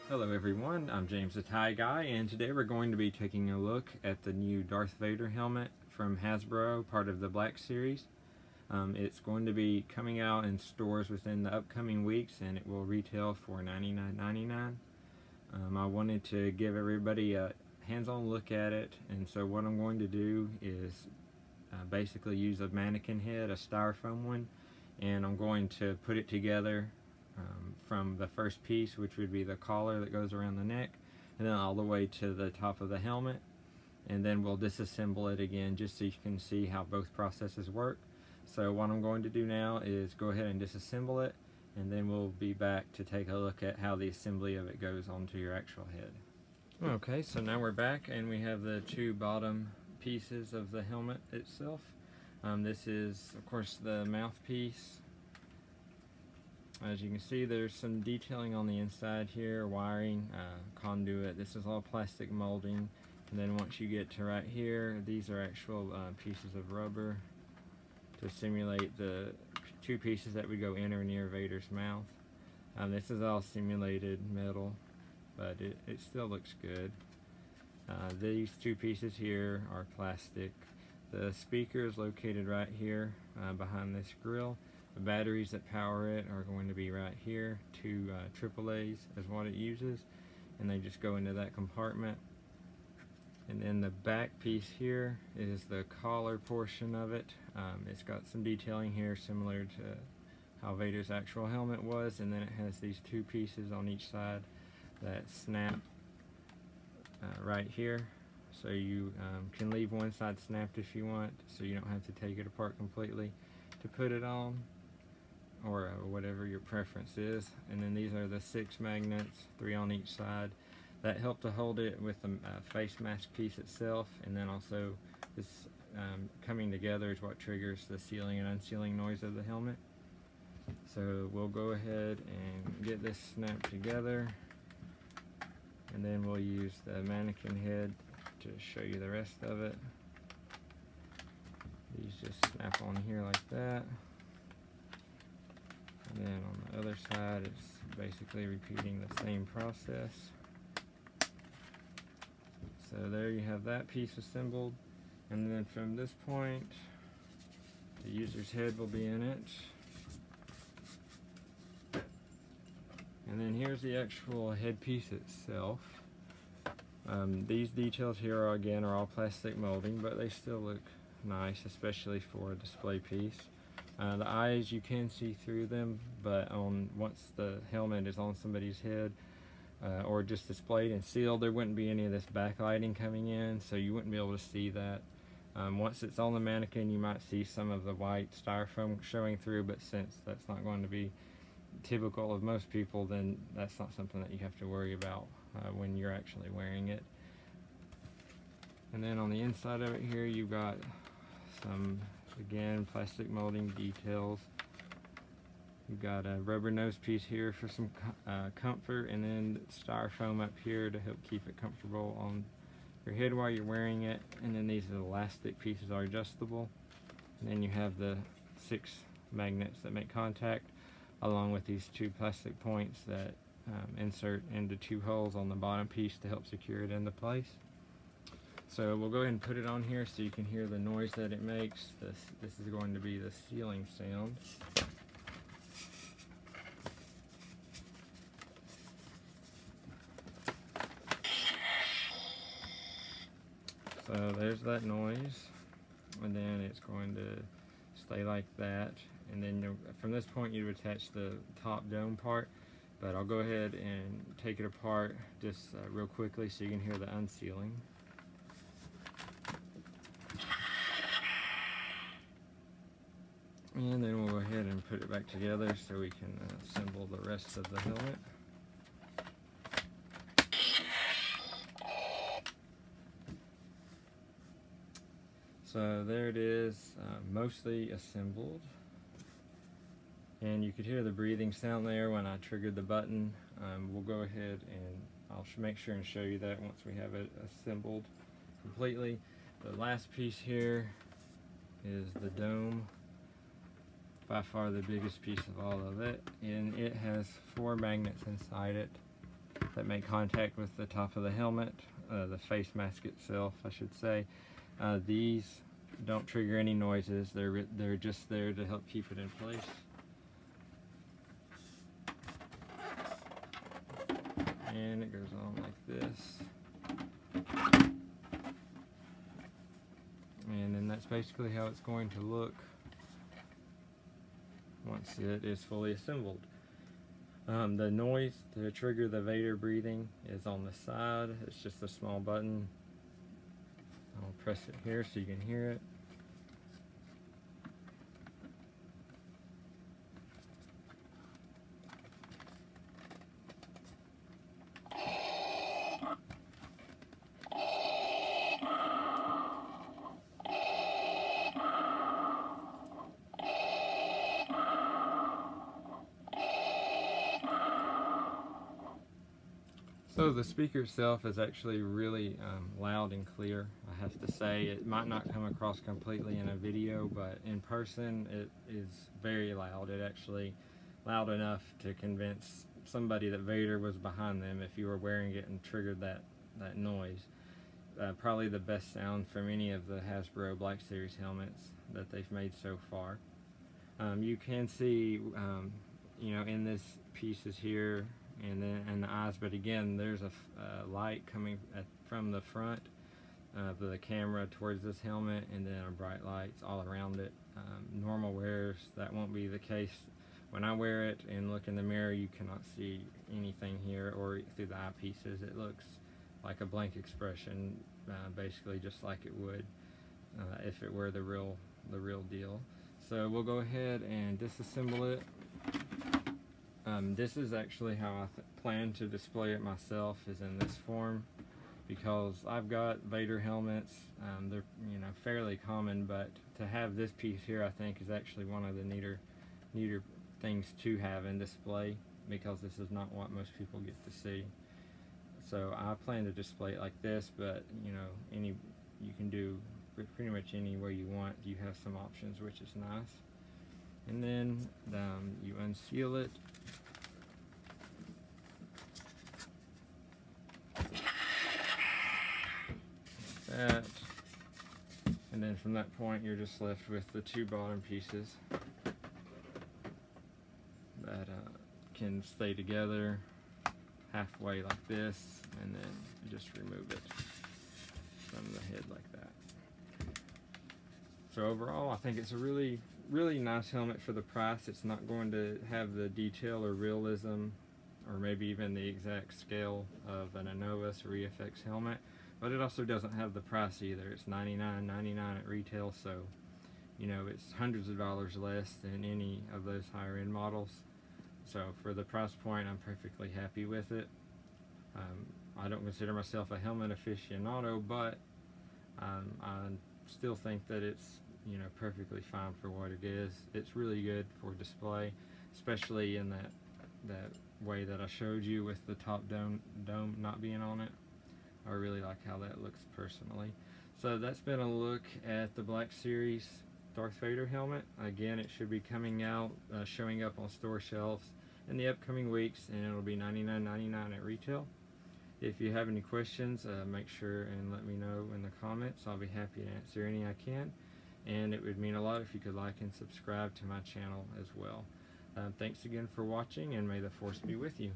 Hello everyone, I'm James the Tie Guy, and today we're going to be taking a look at the new Darth Vader helmet from Hasbro, part of the Black Series. It's going to be coming out in stores within the upcoming weeks, and it will retail for $99.99. I wanted to give everybody a hands-on look at it, and so what I'm going to do is basically use a mannequin head, a styrofoam one, and I'm going to put it together from the first piece, which would be the collar that goes around the neck, and then all the way to the top of the helmet, and then we'll disassemble it again just so you can see how both processes work. So what I'm going to do now is go ahead and disassemble it, and then we'll be back to take a look at how the assembly of it goes onto your actual head. Okay, so now we're back and we have the two bottom pieces of the helmet itself. This is of course the mouthpiece. As you can see, there's some detailing on the inside here, wiring, conduit. This is all plastic molding, and then once you get to right here, these are actual pieces of rubber to simulate the two pieces that would go in or near Vader's mouth. This is all simulated metal, but it still looks good. These two pieces here are plastic. The speaker is located right here behind this grill. The batteries that power it are going to be right here. Two AAA's is what it uses, and they just go into that compartment. And then the back piece here is the collar portion of it. It's got some detailing here similar to how Vader's actual helmet was, and then it has these two pieces on each side that snap right here. So you can leave one side snapped if you want, so you don't have to take it apart completely to put it on, or whatever your preference is. And then these are the 6 magnets, 3 on each side, that help to hold it with the face mask piece itself. And then also this coming together is what triggers the sealing and unsealing noise of the helmet. So we'll go ahead and get this snapped together, and then we'll use the mannequin head to show you the rest of it. These just snap on here like that. And then on the other side, it's basically repeating the same process. So there you have that piece assembled. And then from this point, the user's head will be in it. And then here's the actual headpiece itself. These details here are all plastic molding, but they still look nice, especially for a display piece. The eyes, you can see through them, but once the helmet is on somebody's head or just displayed and sealed, there wouldn't be any of this backlighting coming in, so you wouldn't be able to see that. Once it's on the mannequin, you might see some of the white styrofoam showing through, but since that's not going to be typical of most people, then that's not something that you have to worry about when you're actually wearing it. And then on the inside of it here, you've got some, again, plastic molding details. You've got a rubber nose piece here for some comfort, and then styrofoam up here to help keep it comfortable on your head while you're wearing it. And then these elastic pieces are adjustable. And then you have the 6 magnets that make contact, along with these 2 plastic points that insert into 2 holes on the bottom piece to help secure it into place. So we'll go ahead and put it on here so you can hear the noise that it makes. This is going to be the sealing sound. So there's that noise, and then it's going to stay like that. And then from this point you attach the top dome part, but I'll go ahead and take it apart just real quickly so you can hear the unsealing. And then we'll go ahead and put it back together so we can assemble the rest of the helmet. So there it is, mostly assembled. And you could hear the breathing sound there when I triggered the button. We'll go ahead and I'll make sure and show you that once we have it assembled completely. The last piece here is the dome. By far the biggest piece of all of it, and it has 4 magnets inside it. that make contact with the top of the helmet, the face mask itself, I should say. These don't trigger any noises. They're just there to help keep it in place. And it goes on like this. And then that's basically how it's going to look once it is fully assembled. The noise to trigger the Vader breathing is on the side. It's just a small button. I'll press it here so you can hear it. So the speaker itself is actually really loud and clear. I have to say, it might not come across completely in a video, but in person it is very loud. It actually loud enough to convince somebody that Vader was behind them if you were wearing it and triggered that noise. Probably the best sound from any of the Hasbro Black Series helmets that they've made so far. You can see, you know, in this pieces here, and then and the eyes, but again, there's a light coming from the front of the camera towards this helmet, and then bright lights all around it. Normal wearers, that won't be the case. When I wear it and look in the mirror, you cannot see anything here or through the eyepieces. It looks like a blank expression, basically just like it would if it were the real deal. So we'll go ahead and disassemble it. This is actually how I plan to display it myself, is in this form, because I've got Vader helmets. They're, you know, fairly common, but to have this piece here, I think, is actually one of the neater things to have in display, because this is not what most people get to see. So I plan to display it like this, but you know, you can do pretty much any way you want. You have some options, which is nice. And then you unseal it. Like that. And then from that point, you're just left with the two bottom pieces that can stay together halfway like this, and then just remove it from the head like that. So overall, I think it's a really nice helmet for the price. It's not going to have the detail or realism, or maybe even the exact scale of an Anovus or EFX helmet, but it also doesn't have the price either. It's $99.99 at retail, so you know, it's hundreds of dollars less than any of those higher end models. So for the price point, I'm perfectly happy with it. I don't consider myself a helmet aficionado, but I still think that it's, you know, perfectly fine for what it is. It's really good for display, especially in that way that I showed you with the top dome not being on it. I really like how that looks personally. So that's been a look at the Black Series Darth Vader helmet. Again, it should be coming out, showing up on store shelves in the upcoming weeks, and it'll be $99.99 at retail. If you have any questions, make sure and let me know in the comments. I'll be happy to answer any I can, and it would mean a lot if you could like and subscribe to my channel as well. Thanks again for watching, and may the Force be with you.